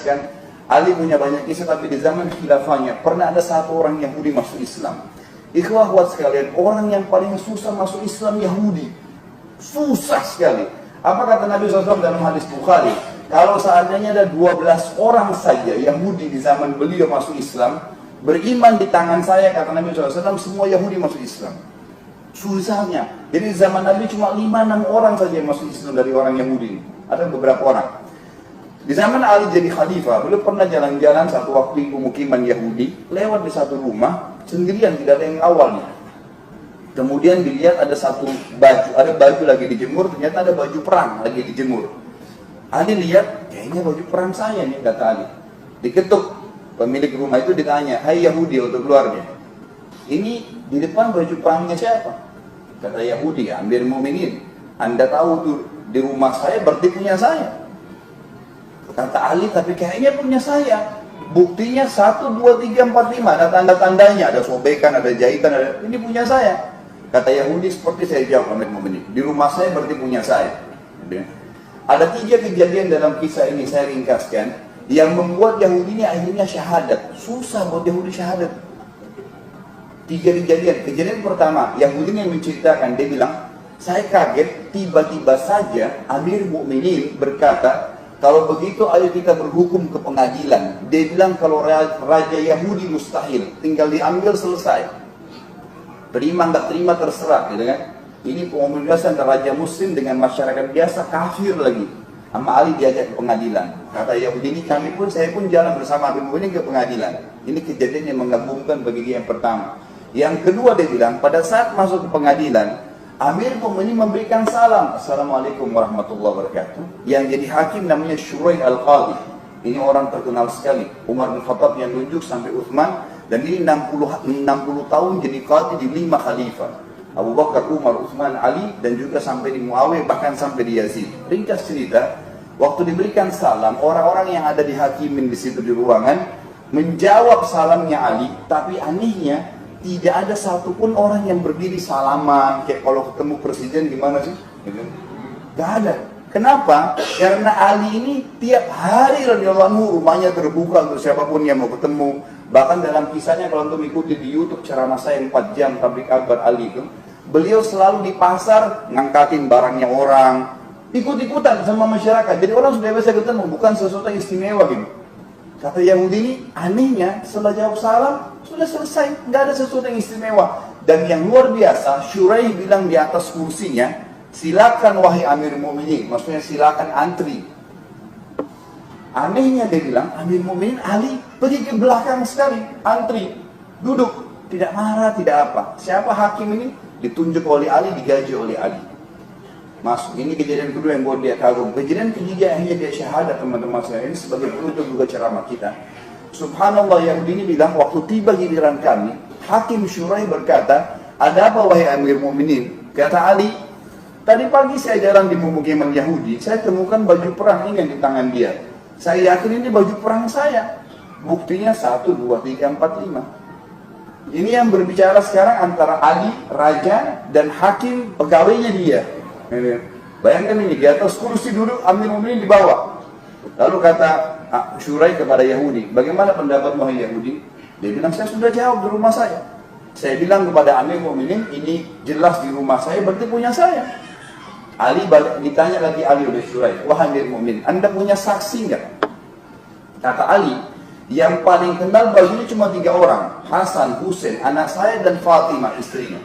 Kan Ali punya banyak kisah, tapi di zaman khilafahnya pernah ada satu orang Yahudi masuk Islam. Ikhwah sekalian, orang yang paling susah masuk Islam Yahudi. Susah sekali. Apa kata Nabi SAW dalam hadis Bukhari? Kalau seandainya ada 12 orang saja Yahudi di zaman beliau masuk Islam, beriman di tangan saya, kata Nabi SAW, semua Yahudi masuk Islam. Susahnya. Jadi zaman Nabi cuma 5-6 orang saja yang masuk Islam dari orang Yahudi. Ada beberapa orang. Di zaman Ali jadi khalifah, beliau pernah jalan-jalan satu waktu di pemukiman Yahudi, lewat di satu rumah, sendirian, tidak ada yang awalnya. Kemudian dilihat ada satu baju, ada baju lagi dijemur, ternyata ada baju perang lagi dijemur. Ali lihat, kayaknya baju perang saya nih, kata Ali. Diketuk, pemilik rumah itu ditanya, hai Yahudi untuk keluarnya, ini di depan baju perangnya siapa? Kata Yahudi, Amir Mu'minin, Anda tahu tuh di rumah saya berarti punya saya. Kata Ali, tapi kayaknya punya saya. Buktinya 1, 2, 3, 4, 5. Ada tanda-tandanya, ada sobekan, ada jahitan, ada... Ini punya saya. Kata Yahudi, seperti saya jawab, Amir Mu'minin, di rumah saya berarti punya saya. Ada 3 kejadian dalam kisah ini, saya ringkaskan, yang membuat Yahudi ini akhirnya syahadat. Susah buat Yahudi syahadat. 3 kejadian. Kejadian pertama, Yahudi yang menceritakan, dia bilang, saya kaget, tiba-tiba saja Amir Mu'minin berkata, kalau begitu ayo kita berhukum ke pengadilan. Dia bilang kalau raja Yahudi mustahil, tinggal diambil selesai. Terima nggak terima terserah, gitu kan? Ini pembebasan raja muslim dengan masyarakat biasa kafir lagi. Sama Ali diajak ke pengadilan. Kata Yahudi ini, saya pun jalan bersama Amir Mu'minin ke pengadilan. Ini kejadian yang menggabungkan bagi dia yang pertama. Yang kedua dia bilang, pada saat masuk ke pengadilan, Amir Mu'minin memberikan salam, Assalamualaikum warahmatullahi wabarakatuh. Yang jadi hakim namanya Shuraih Al-Qadhi. Ini orang terkenal sekali. Umar bin Khattab yang nunjuk sampai Uthman. Dan ini 60 tahun jadi qadhi di 5 khalifah. Abu Bakar, Umar, Uthman, Ali, dan juga sampai di Muawiyah, bahkan sampai di Yazid. Ringkas cerita, waktu diberikan salam, orang-orang yang ada di hakimin di situ di ruangan menjawab salamnya Ali, tapi anehnya tidak ada satupun orang yang berdiri salaman, kayak kalau ketemu presiden gimana sih? Gak ada. Kenapa? Karena Ali ini tiap hari radhiyallahu anhu rumahnya terbuka untuk siapapun yang mau ketemu. Bahkan dalam kisahnya kalau untuk mengikuti di YouTube ceramah saya 4 jam tablik akbar Ali itu, beliau selalu di pasar ngangkatin barangnya orang, ikut-ikutan sama masyarakat. Jadi orang sudah biasa ketemu, bukan sesuatu yang istimewa gitu. Kata Yahudi ini, anehnya setelah jawab salam, sudah selesai, nggak ada sesuatu yang istimewa. Dan yang luar biasa, Shuraih bilang di atas kursinya, silakan wahai Amir Mu'minin, maksudnya silakan antri. Anehnya dia bilang, Amir Mu'minin Ali pergi ke belakang sekali, antri, duduk, tidak marah, tidak apa. Siapa hakim ini? Ditunjuk oleh Ali, digaji oleh Ali. Masuk, ini kejadian kedua yang buat dia kagum. Kejadian ketiga akhirnya dia syahadat, teman-teman saya. Ini sebagai penutup juga ceramah kita. Subhanallah, Yahudi ini bilang, waktu tiba giliran kami, Hakim Shuraih berkata, ada apa wahai Amir Mu'minin? Kata Ali, tadi pagi saya jalan di pemukiman Yahudi, saya temukan baju perang ini yang di tangan dia. Saya yakin ini baju perang saya. Buktinya 1, 2, 3, 4, 5. Ini yang berbicara sekarang antara Ali, raja, dan hakim pegawainya dia. Bayangkan ini, di atas kursi duduk, Amir Mu'minin di bawah. Lalu kata Shuraih kepada Yahudi, bagaimana pendapat wahai Yahudi? Dia bilang, saya sudah jawab di rumah saya. Saya bilang kepada Amir Mu'minin, ini jelas di rumah saya, berarti punya saya. Ali ditanya lagi Ali oleh Shuraih, wahai Amir Mu'minin, Anda punya saksi nggak? Kata Ali, yang paling kenal bajunya cuma 3 orang, Hasan, Husain, anak saya, dan Fatimah istrinya.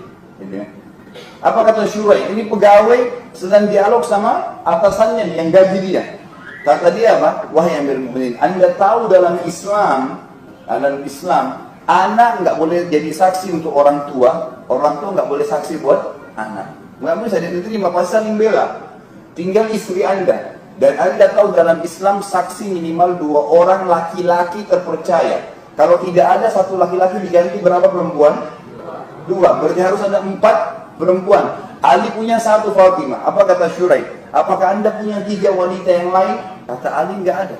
Apa kata Shuraih? Ini pegawai sedang dialog sama atasannya yang gaji dia. Kata dia apa? Wahai Amir Mu'minin, Anda tahu dalam Islam, anak nggak boleh jadi saksi untuk orang tua nggak boleh saksi buat anak. Nggak bisa diterima, pasti saling bela. Tinggal istri Anda. Dan Anda tahu dalam Islam saksi minimal 2 orang laki-laki terpercaya. Kalau tidak ada 1 laki-laki diganti berapa perempuan? 2. Berarti harus ada 4 perempuan. Ali punya 1 Fatimah. Apa kata Shuraih? Apakah Anda punya 3 wanita yang lain? Kata Ali, enggak ada.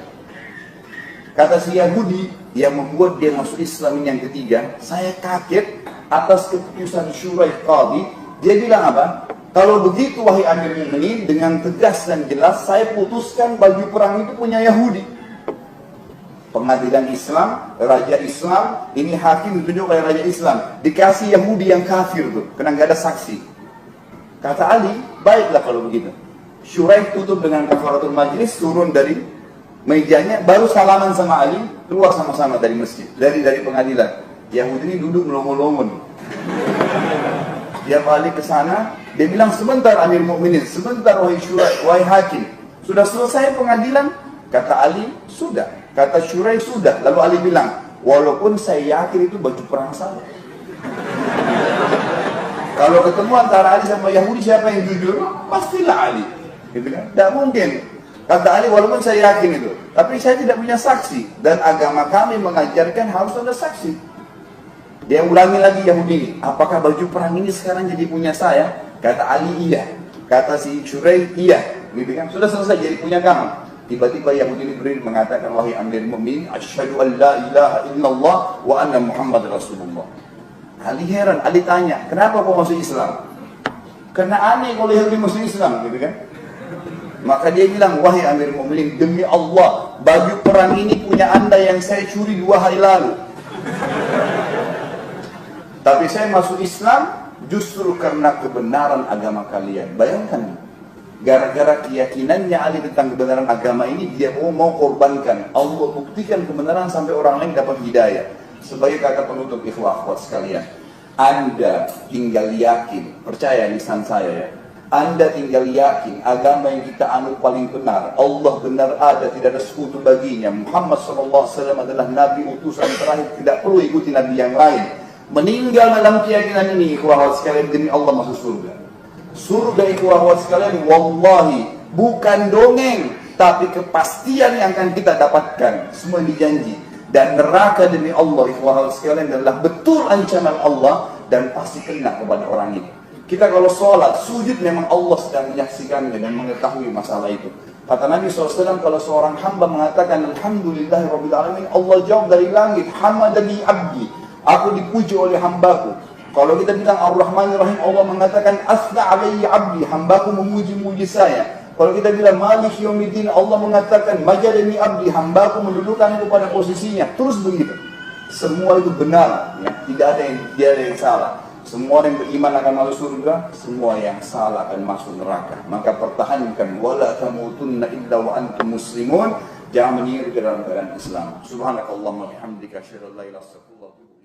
Kata si Yahudi yang membuat dia masuk Islam ini yang ketiga, saya kaget atas keputusan Shuraih Qadhi. Dia bilang apa? Kalau begitu wahai Amir Mu'minin, dengan tegas dan jelas saya putuskan baju perang itu punya Yahudi. Pengadilan Islam, raja Islam, ini hakim ditunjuk oleh raja Islam, dikasih Yahudi yang kafir tuh, karena nggak ada saksi. Kata Ali, baiklah kalau begitu. Shuraih tutup dengan kafaratul majlis, turun dari mejanya, baru salaman sama Ali, keluar sama-sama dari masjid, dari pengadilan. Yahudi ini duduk melongo-longo. Dia balik ke sana, dia bilang, sebentar Amir Mukminin, sebentar wahai Shuraih, wahai hakim, sudah selesai pengadilan? Kata Ali, sudah. Kata Shuraih, sudah. Lalu Ali bilang, walaupun saya yakin itu baju perang saya. Kalau ketemu antara Ali sama Yahudi, siapa yang jujur? Pastilah Ali. Gitu kan? Tidak mungkin. Kata Ali, walaupun saya yakin itu, tapi saya tidak punya saksi. Dan agama kami mengajarkan harus ada saksi. Dia ulangi lagi Yahudi ini, apakah baju perang ini sekarang jadi punya saya? Kata Ali, iya. Kata si Shuraih, iya. Gitu kan? Sudah selesai jadi punya kamu. Tiba-tiba Yahudi ini berdiri mengatakan, wahai Amir Mu'minin, asyhadu an la ilaha illallah wa anna Muhammad Rasulullah. Ali heran, Ali tanya, kenapa kau masuk Islam? Karena aneh kalau Yahudi masuk Islam, gitu kan? Maka dia bilang, wahai Amir Mu'minin, demi Allah, baju perang ini punya anda yang saya curi 2 hari lalu. Tapi saya masuk Islam justru karena kebenaran agama kalian. Bayangkan, gara-gara keyakinannya Ali tentang kebenaran agama ini, dia mau korbankan. Allah buktikan kebenaran sampai orang lain dapat hidayah. Sebagai kata penutup, ikhwah akhwat sekalian, Anda tinggal yakin, percaya lisan saya ya, Anda tinggal yakin agama yang kita anut paling benar, Allah benar ada, tidak ada sekutu baginya, Muhammad SAW adalah Nabi utusan terakhir, tidak perlu ikuti Nabi yang lain. Meninggal dalam keyakinan ini, ikhwah akhwat sekalian, demi Allah masuk surga. Surga, ikhwah akhwat sekalian, wallahi bukan dongeng, tapi kepastian yang akan kita dapatkan, semua dijanji. Dan neraka demi Allah, ikhwah akhwat sekalian, adalah betul ancaman Allah dan pasti kena kepada orang ini. Kita kalau sholat, sujud, memang Allah sedang menyaksikannya dan mengetahui masalah itu. Kata Nabi SAW, kalau seorang hamba mengatakan Alhamdulillahirrabbilalamin, Allah jawab dari langit, hamadani abdi, aku dipuji oleh hambaku. Kalau kita bilang Ar-Rahmanir-Rahim, Allah mengatakan asna alaihi abdi, hambaku memuji-muji saya. Kalau kita bilang Malik Yaumiddin, Allah mengatakan majadani abdi, hambaku mendudukanku pada posisinya. Terus begitu. Semua itu benar, ya. Tidak ada yang salah. Semua yang beriman akan masuk surga, semua yang salah akan masuk neraka. Maka pertahankan, wala tamutunna illa wa antum muslimun. Jangan menyiru ke dalam keadaan Islam. Subhanakallahumma bihamdika asyhadu an la ilaha illa anta astaghfiruka wa atubu ilaik.